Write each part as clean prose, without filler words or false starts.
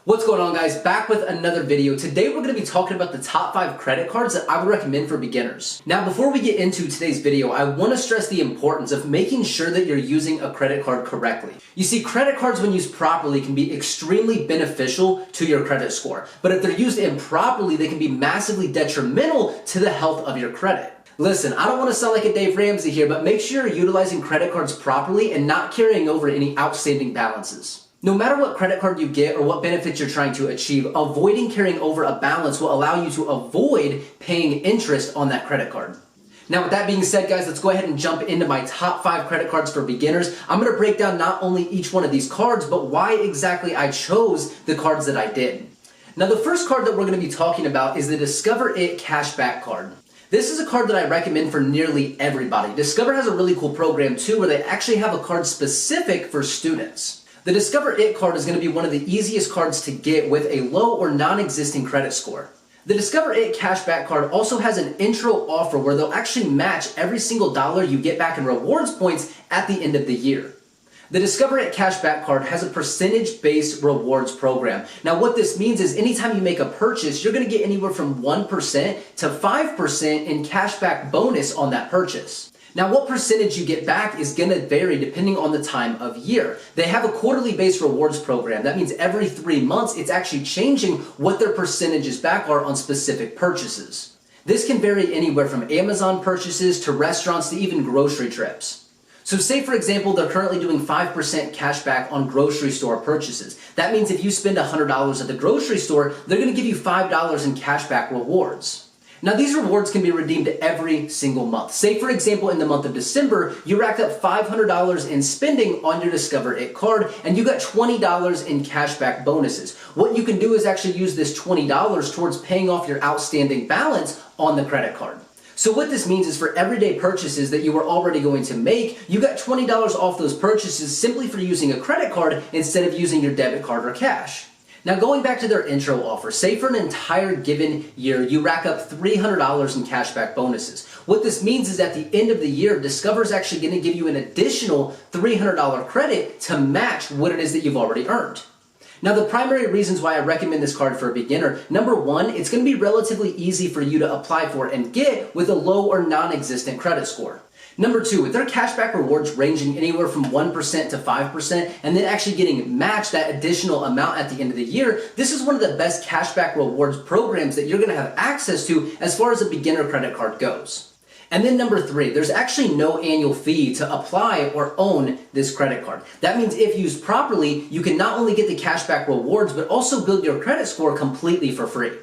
What's going on, guys? Back with another video. Today we're going to be talking about the top 5 credit cards that I would recommend for beginners. Now, before we get into today's video, I want to stress the importance of making sure that you're using a credit card correctly. You see, credit cards when used properly can be extremely beneficial to your credit score, but if they're used improperly, they can be massively detrimental to the health of your credit. Listen, I don't want to sound like a Dave Ramsey here, but make sure you're utilizing credit cards properly and not carrying over any outstanding balances. No matter what credit card you get or what benefits you're trying to achieve, avoiding carrying over a balance will allow you to avoid paying interest on that credit card. Now, with that being said, guys, let's go ahead and jump into my top 5 credit cards for beginners. I'm going to break down not only each one of these cards, but why exactly I chose the cards that I did. Now, the first card that we're going to be talking about is the Discover It Cashback Card. This is a card that I recommend for nearly everybody. Discover has a really cool program too, where they actually have a card specific for students. The Discover It card is going to be one of the easiest cards to get with a low or non-existing credit score. The Discover It Cashback card also has an intro offer where they'll actually match every single dollar you get back in rewards points at the end of the year. The Discover It Cashback card has a percentage-based rewards program. Now, what this means is anytime you make a purchase, you're going to get anywhere from 1% to 5% in cashback bonus on that purchase. Now, what percentage you get back is going to vary depending on the time of year. They have a quarterly based rewards program. That means every 3 months, it's actually changing what their percentages back are on specific purchases. This can vary anywhere from Amazon purchases to restaurants to even grocery trips. So say, for example, they're currently doing 5% cash back on grocery store purchases. That means if you spend $100 at the grocery store, they're going to give you $5 in cash back rewards. Now, these rewards can be redeemed every single month. Say, for example, in the month of December, you racked up $500 in spending on your Discover It card, and you got $20 in cashback bonuses. What you can do is actually use this $20 towards paying off your outstanding balance on the credit card. So what this means is for everyday purchases that you were already going to make, you got $20 off those purchases simply for using a credit card instead of using your debit card or cash. Now, going back to their intro offer, say for an entire given year, you rack up $300 in cashback bonuses. What this means is at the end of the year, Discover is actually going to give you an additional $300 credit to match what it is that you've already earned. Now, the primary reasons why I recommend this card for a beginner, number one, it's going to be relatively easy for you to apply for and get with a low or non-existent credit score. Number two, with their cashback rewards ranging anywhere from 1% to 5% and then actually getting matched that additional amount at the end of the year, this is one of the best cashback rewards programs that you're going to have access to as far as a beginner credit card goes. And then number three, there's actually no annual fee to apply or own this credit card. That means if used properly, you can not only get the cashback rewards, but also build your credit score completely for free.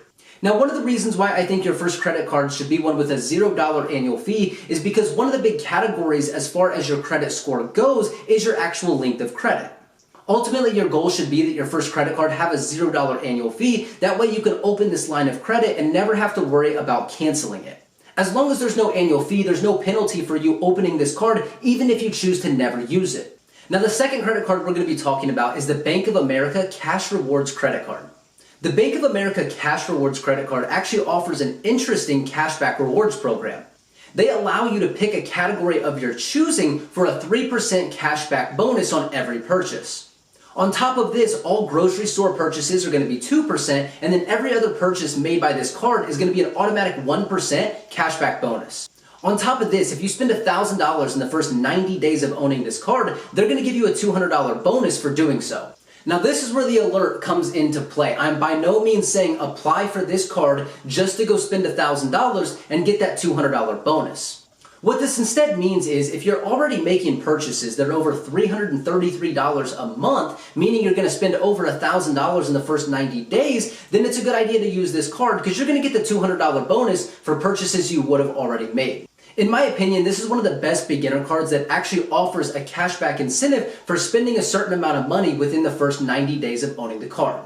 Now, one of the reasons why I think your first credit card should be one with a $0 annual fee is because one of the big categories as far as your credit score goes is your actual length of credit. Ultimately, your goal should be that your first credit card have a $0 annual fee. That way you can open this line of credit and never have to worry about canceling it. As long as there's no annual fee, there's no penalty for you opening this card, even if you choose to never use it. Now, the second credit card we're going to be talking about is the Bank of America Cash Rewards Credit Card. The Bank of America Cash Rewards Credit Card actually offers an interesting cashback rewards program. They allow you to pick a category of your choosing for a 3% cashback bonus on every purchase. On top of this, all grocery store purchases are going to be 2%, and then every other purchase made by this card is going to be an automatic 1% cashback bonus. On top of this, if you spend $1,000 in the first 90 days of owning this card, they're going to give you a $200 bonus for doing so. Now, this is where the alert comes into play. I'm by no means saying apply for this card just to go spend $1,000 and get that $200 bonus. What this instead means is if you're already making purchases that are over $333 a month, meaning you're going to spend over $1,000 in the first 90 days, then it's a good idea to use this card because you're going to get the $200 bonus for purchases you would have already made. In my opinion, this is one of the best beginner cards that actually offers a cashback incentive for spending a certain amount of money within the first 90 days of owning the card.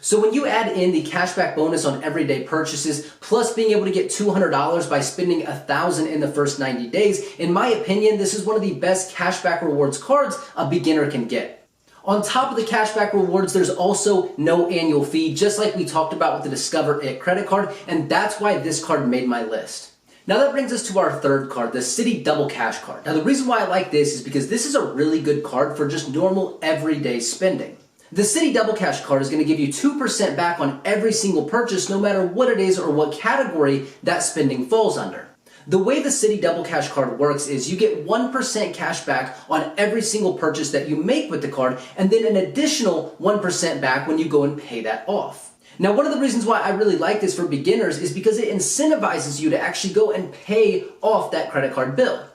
So when you add in the cashback bonus on everyday purchases, plus being able to get $200 by spending $1,000 in the first 90 days, in my opinion, this is one of the best cashback rewards cards a beginner can get. On top of the cashback rewards, there's also no annual fee, just like we talked about with the Discover It credit card, and that's why this card made my list. Now that brings us to our third card, the Citi Double Cash Card. Now the reason why I like this is because this is a really good card for just normal everyday spending. The Citi Double Cash card is going to give you 2% back on every single purchase, no matter what it is or what category that spending falls under. The way the Citi Double Cash card works is you get 1% cash back on every single purchase that you make with the card, and then an additional 1% back when you go and pay that off. Now, one of the reasons why I really like this for beginners is because it incentivizes you to actually go and pay off that credit card bill.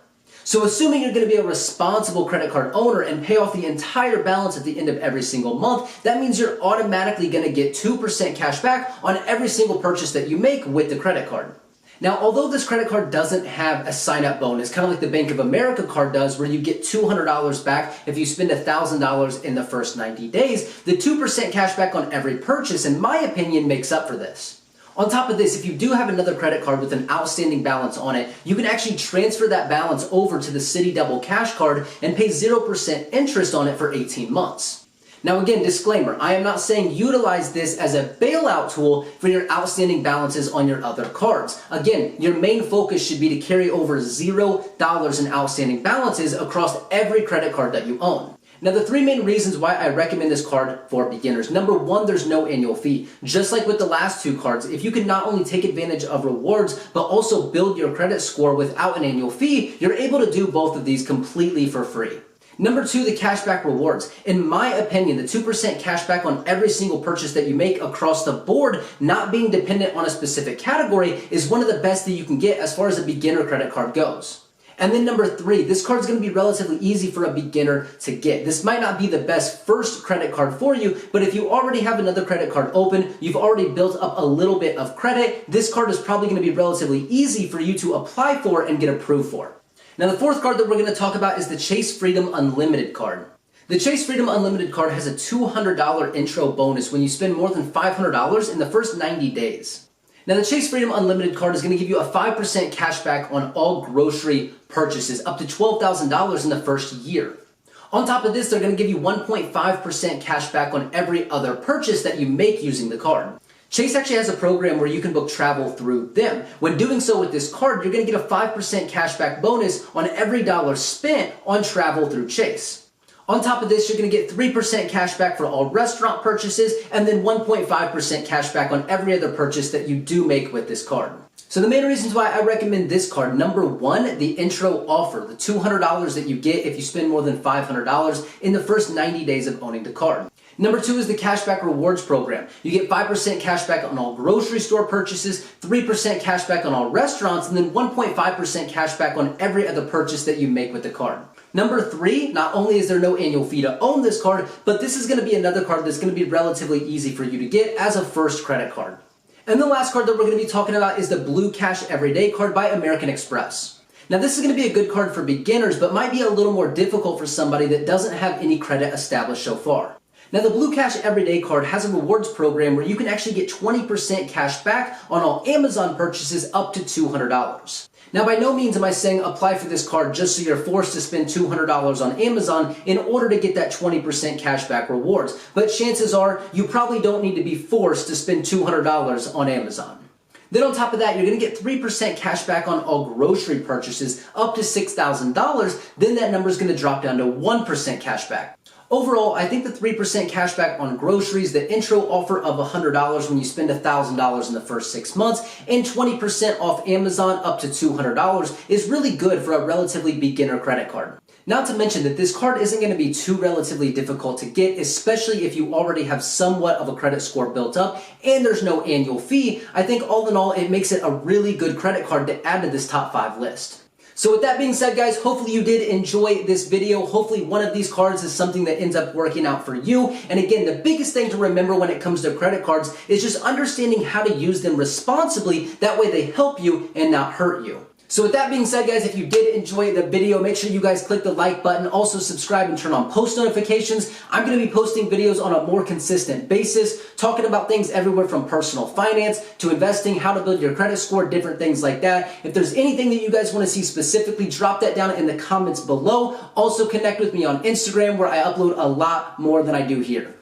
So assuming you're going to be a responsible credit card owner and pay off the entire balance at the end of every single month, that means you're automatically going to get 2% cash back on every single purchase that you make with the credit card. Now, although this credit card doesn't have a sign-up bonus, kind of like the Bank of America card does, where you get $200 back if you spend $1,000 in the first 90 days, the 2% cash back on every purchase, in my opinion, makes up for this. On top of this, if you do have another credit card with an outstanding balance on it, you can actually transfer that balance over to the Citi Double Cash card and pay 0% interest on it for 18 months. Now again, disclaimer, I am not saying utilize this as a bailout tool for your outstanding balances on your other cards. Again, your main focus should be to carry over $0 in outstanding balances across every credit card that you own. Now, the three main reasons why I recommend this card for beginners. Number one, there's no annual fee. Just like with the last two cards, if you can not only take advantage of rewards, but also build your credit score without an annual fee, you're able to do both of these completely for free. Number two, the cashback rewards. In my opinion, the 2% cashback on every single purchase that you make across the board, not being dependent on a specific category, is one of the best that you can get as far as a beginner credit card goes. And then number three, this card is going to be relatively easy for a beginner to get. This might not be the best first credit card for you, but if you already have another credit card open, you've already built up a little bit of credit, this card is probably going to be relatively easy for you to apply for and get approved for. Now, the fourth card that we're going to talk about is the Chase Freedom Unlimited card. The Chase Freedom Unlimited card has a $200 intro bonus when you spend more than $500 in the first 90 days. Now, the Chase Freedom Unlimited card is going to give you a 5% cash back on all grocery purchases, up to $12,000 in the first year. On top of this, they're going to give you 1.5% cash back on every other purchase that you make using the card. Chase actually has a program where you can book travel through them. When doing so with this card, you're going to get a 5% cash back bonus on every dollar spent on travel through Chase. On top of this, you're going to get 3% cash back for all restaurant purchases and then 1.5% cash back on every other purchase that you do make with this card. So the main reasons why I recommend this card, number one, the intro offer, the $200 that you get if you spend more than $500 in the first 90 days of owning the card. Number two is the cashback rewards program. You get 5% cashback on all grocery store purchases, 3% cashback on all restaurants, and then 1.5% cashback on every other purchase that you make with the card. Number three, not only is there no annual fee to own this card, but this is going to be another card that's going to be relatively easy for you to get as a first credit card. And the last card that we're going to be talking about is the Blue Cash Everyday card by American Express. Now, this is going to be a good card for beginners, but might be a little more difficult for somebody that doesn't have any credit established so far. Now, the Blue Cash Everyday card has a rewards program where you can actually get 20% cash back on all Amazon purchases up to $200. Now, by no means am I saying apply for this card just so you're forced to spend $200 on Amazon in order to get that 20% cashback rewards. But chances are you probably don't need to be forced to spend $200 on Amazon. Then on top of that, you're going to get 3% cash back on all grocery purchases up to $6,000. Then that number is going to drop down to 1% cash back. Overall, I think the 3% cashback on groceries, the intro offer of $100 when you spend $1,000 in the first 6 months, and 20% off Amazon up to $200 is really good for a relatively beginner credit card. Not to mention that this card isn't going to be too relatively difficult to get, especially if you already have somewhat of a credit score built up and there's no annual fee. I think all in all, it makes it a really good credit card to add to this top 5 list. So with that being said, guys, hopefully you did enjoy this video. Hopefully one of these cards is something that ends up working out for you. And again, the biggest thing to remember when it comes to credit cards is just understanding how to use them responsibly. That way they help you and not hurt you. So with that being said, guys, if you did enjoy the video, make sure you guys click the like button, also subscribe and turn on post notifications. I'm going to be posting videos on a more consistent basis, talking about things everywhere from personal finance to investing, how to build your credit score, different things like that. If there's anything that you guys want to see specifically, drop that down in the comments below. Also connect with me on Instagram where I upload a lot more than I do here.